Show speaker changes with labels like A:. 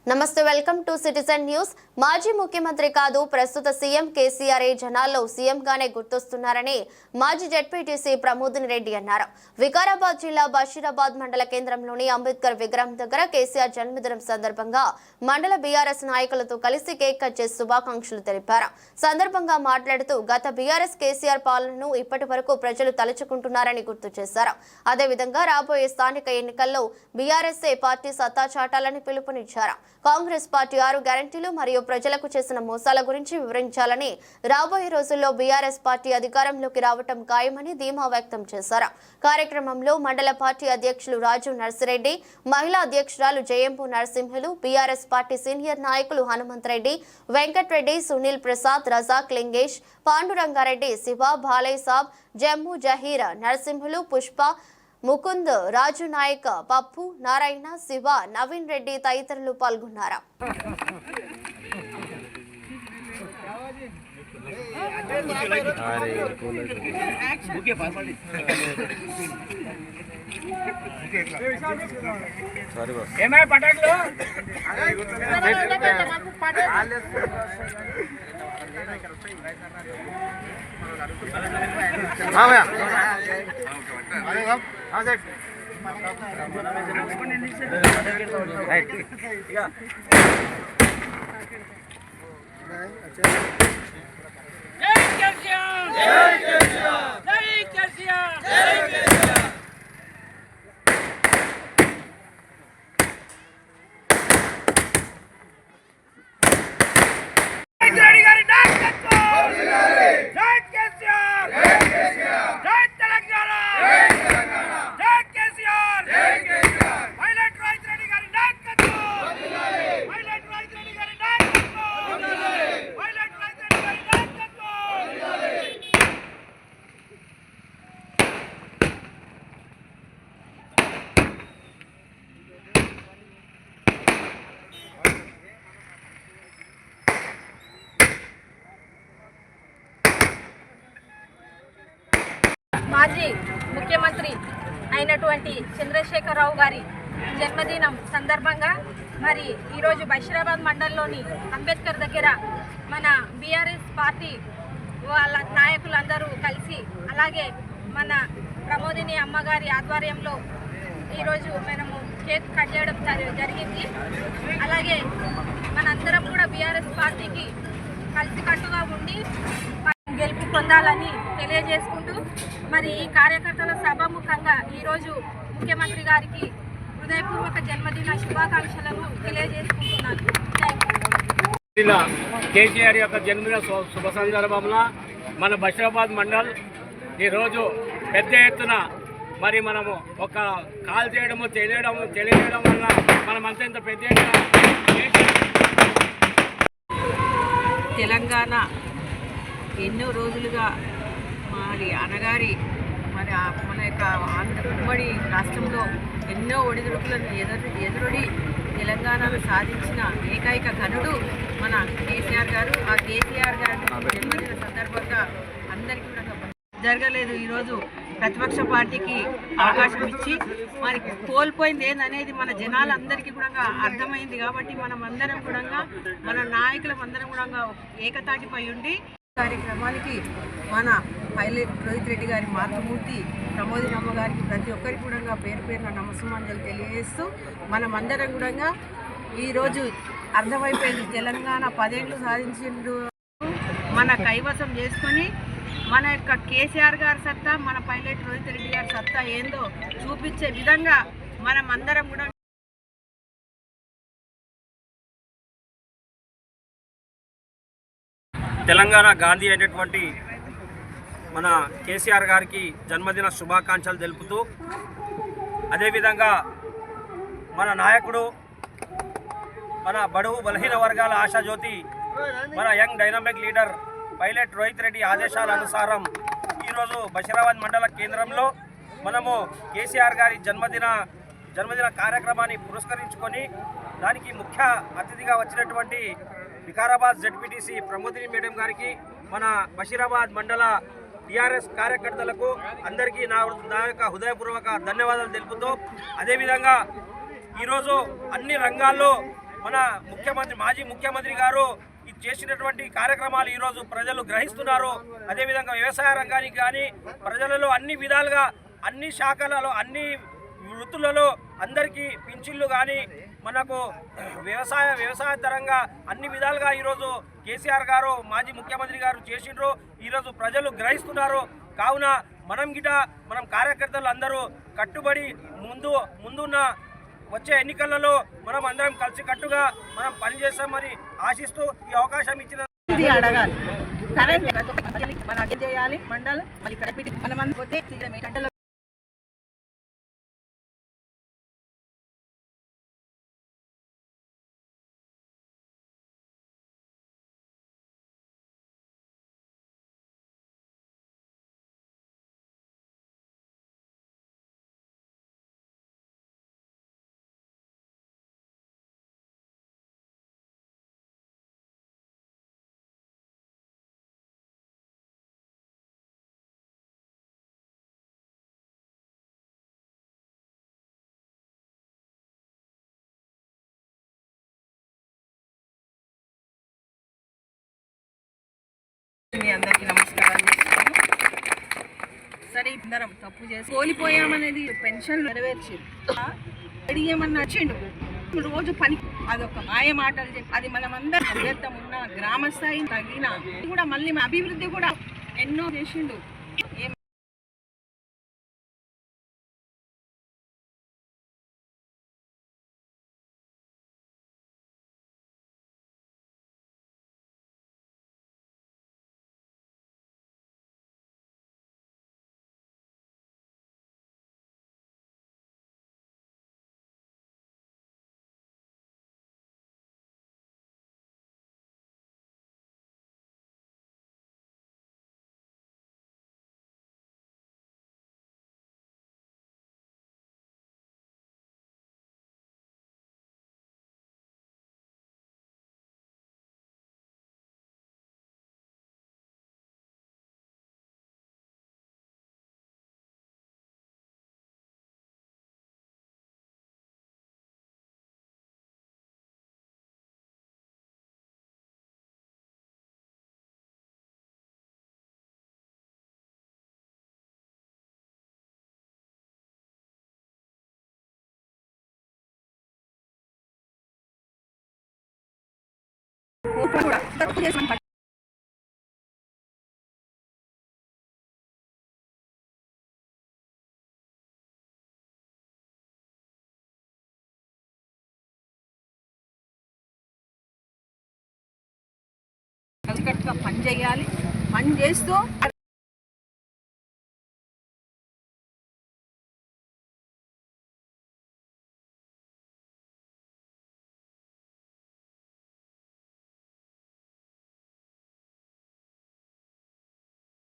A: నమస్తే, welcome to citizen news. మాజీ ముఖ్యమంత్రి కాదు, ప్రస్తుత సీఎం కేసీఆర్ జనాల్లో సీఎంగానే గుర్తొస్తున్నారని మాజీ జెడ్పీటీసీ ప్రమోదిని రెడ్డి అన్నారు. వికారాబాద్ జిల్లా బషీరాబాద్ మండల కేంద్రంలోని అంబేద్కర్ విగ్రహం దగ్గర కేసీఆర్ జన్మదినం సందర్భంగా మండల బీఆర్ఎస్ నాయకులతో కలిసి కేక్ కట్ చేసి శుభాకాంక్షలు తెలిపారు. సందర్భంగా మాట్లాడుతూ గత బీఆర్ఎస్ కేసీఆర్ పాలనను ఇప్పటి వరకు ప్రజలు తలుచుకుంటున్నారని గుర్తు చేశారు. అదేవిధంగా రాబోయే స్థానిక ఎన్నికల్లో బీఆర్ఎస్ఏ పార్టీ సత్తా చాటాలని పిలుపునిచ్చారు. కాంగ్రెస్ పార్టీ 6 గ్యారెంటీలు మరియు ప్రజలకు చేసిన మోసాల గురించి వివరించాలని, రాబోయే రోజుల్లో బీఆర్ఎస్ పార్టీ అధికారంలోకి రావటం ఖాయమని ధీమా వ్యక్తం చేశారు. కార్యక్రమంలో మండల పార్టీ అధ్యక్షులు రాజు నర్సిరెడ్డి, మహిళా అధ్యక్షురాలు జయంపు నరసింహులు, బీఆర్ఎస్ పార్టీ సీనియర్ నాయకులు హనుమంతరెడ్డి, వెంకట్రెడ్డి, సునీల్ ప్రసాద్, రజాక్, లింగేష్, పాండురంగారెడ్డి, శివ, బాలయ్య సాబ్, జమ్ము జహీర్, నరసింహులు, పుష్ప, ముకుంద్, రాజు నాయక్, పప్పు, నారాయణ, శివ, నవీన్ రెడ్డి తదితరులు పాల్గొన్నారు.
B: మాజీ ముఖ్యమంత్రి అయినటువంటి చంద్రశేఖరరావు గారి జన్మదినం సందర్భంగా మరి ఈరోజు బషీరాబాద్ మండలంలోని అంబేద్కర్ దగ్గర మన బీఆర్ఎస్ పార్టీ వాళ్ళ నాయకులందరూ కలిసి, అలాగే మన ప్రమోదిని అమ్మగారి ఆధ్వర్యంలో ఈరోజు మనము కేక్ కట్ చేయడం జరిగింది. అలాగే మనందరం కూడా బీఆర్ఎస్ పార్టీకి కలిసికట్టుగా ఉండి గెలుపు పొందాలని తెలియజేసుకుంటూ మరి ఈ కార్యకర్తల సభాముఖంగా ఈరోజు ముఖ్యమంత్రి గారికి హృదయపూర్వక జన్మదిన శుభాకాంక్షలను తెలియజేసుకుంటున్నాను.
C: కేసీఆర్ యొక్క జన్మదిన శుభ సందర్భంలో మన బషీరాబాద్ మండల్ ఈరోజు పెద్ద ఎత్తున మరి మనము ఒక కాల్ చేయడము తెలియజేయడం వల్ల మనమంతా ఇంత పెద్ద ఎత్తున
D: తెలంగాణ ఎన్నో రోజులుగా మరి అనగారి మరి మన యొక్క ఉమ్మడి రాష్ట్రంలో ఎన్నో ఒడిదుడుకులను ఎదురొడి తెలంగాణను సాధించిన ఏకైక ఘనుడు మన కేసీఆర్ గారు. ఆ కేసీఆర్ గారి జన్మదిన సందర్భంగా అందరికీ కూడా జరగలేదు. ఈరోజు ప్రతిపక్ష పార్టీకి అవకాశం ఇచ్చి మరి కోల్పోయింది ఏందనేది మన జనాలందరికీ కూడా అర్థమైంది. కాబట్టి మనం అందరం కూడా మన నాయకులం అందరం కూడా ఏకతాటిపై ఉండి కార్యక్రమానికి మన పైలట్ రోహిత్ రెడ్డి గారి మాతృమూర్తి ప్రమోదిని అమ్మగారికి ప్రతి ఒక్కరికి కూడా పేరు పేరున నమస్సుమాంజలు తెలియజేస్తూ మనమందరం కూడా ఈరోజు అర్థమైపోయింది. తెలంగాణ 10 ఏళ్ళు సాధించిండు మన కైవసం చేసుకొని మన యొక్క కేసీఆర్ గారి సత్తా, మన పైలట్ రోహిత్ రెడ్డి గారి సత్తా ఏందో చూపించే విధంగా మనమందరం కూడా
C: తెలంగాణ గాంధీ అయినటువంటి మన కేసీఆర్ గారికి జన్మదిన శుభాకాంక్షలు తెలుపుతూ, అదేవిధంగా మన నాయకుడు, మన బడుగు బలహీన వర్గాల ఆశాజ్యోతి, మన young dynamic leader pilot Rohit Reddy ఆదేశాల అనుసారం ఈరోజు బషీరాబాద్ మండల కేంద్రంలో మనము కేసీఆర్ గారి జన్మదిన కార్యక్రమాన్ని పురస్కరించుకొని దానికి ముఖ్య అతిథిగా వచ్చినటువంటి వికారాబాద్ జెడ్పీటీసీ ప్రమోదిని మేడం గారికి, మన బషీరాబాద్ మండల టీఆర్ఎస్ కార్యకర్తలకు అందరికీ నా యొక్క హృదయపూర్వక ధన్యవాదాలు తెలుపుతూ, అదేవిధంగా ఈరోజు అన్ని రంగాల్లో
E: మన మాజీ ముఖ్యమంత్రి గారు చేసినటువంటి కార్యక్రమాలు ఈరోజు ప్రజలు గ్రహిస్తున్నారు. అదేవిధంగా వ్యవసాయ రంగానికి కానీ ప్రజలలో అన్ని విధాలుగా అన్ని శాఖలలో అన్ని వృత్తులలో అందరికీ పింఛన్లు కానీ మనకు వ్యవసాయ తరంగా అన్ని విధాలుగా ఈరోజు కేసీఆర్ గారు మాజీ ముఖ్యమంత్రి గారు చేసిండ్రు. ఈరోజు ప్రజలు గ్రహిస్తున్నారు. కావున మనం కార్యకర్తలు అందరూ కట్టుబడి ముందున్న వచ్చే ఎన్నికలలో మనం అందరం కలిసికట్టుగా మనం పనిచేస్తామని ఆశిస్తూ ఈ అవకాశం ఇచ్చిన
D: అడగాలి. కరెంట్ మనం చేయాలి మండలం మళ్ళీ కరెక్ట్ మనం పోతే గంటల అందరికీ నమస్కారాలు చేస్తున్నాను. సరే అందరం తప్పు చేసి కోల్పోయామనేది పెన్షన్ నెరవేర్చి అడిగేమన్నా వచ్చిండు రోజు పని అదొక మాయ మాటలు చెప్పి అది మనమందరం అభ్యర్థం ఉన్న గ్రామ స్థాయి తగిన కూడా మళ్ళీ మా అభివృద్ధి కూడా ఎన్నో చేసిండు. కూడా తప్పు చేసిన కలికట్టుగా పని చేయాలి. పని చేస్తూ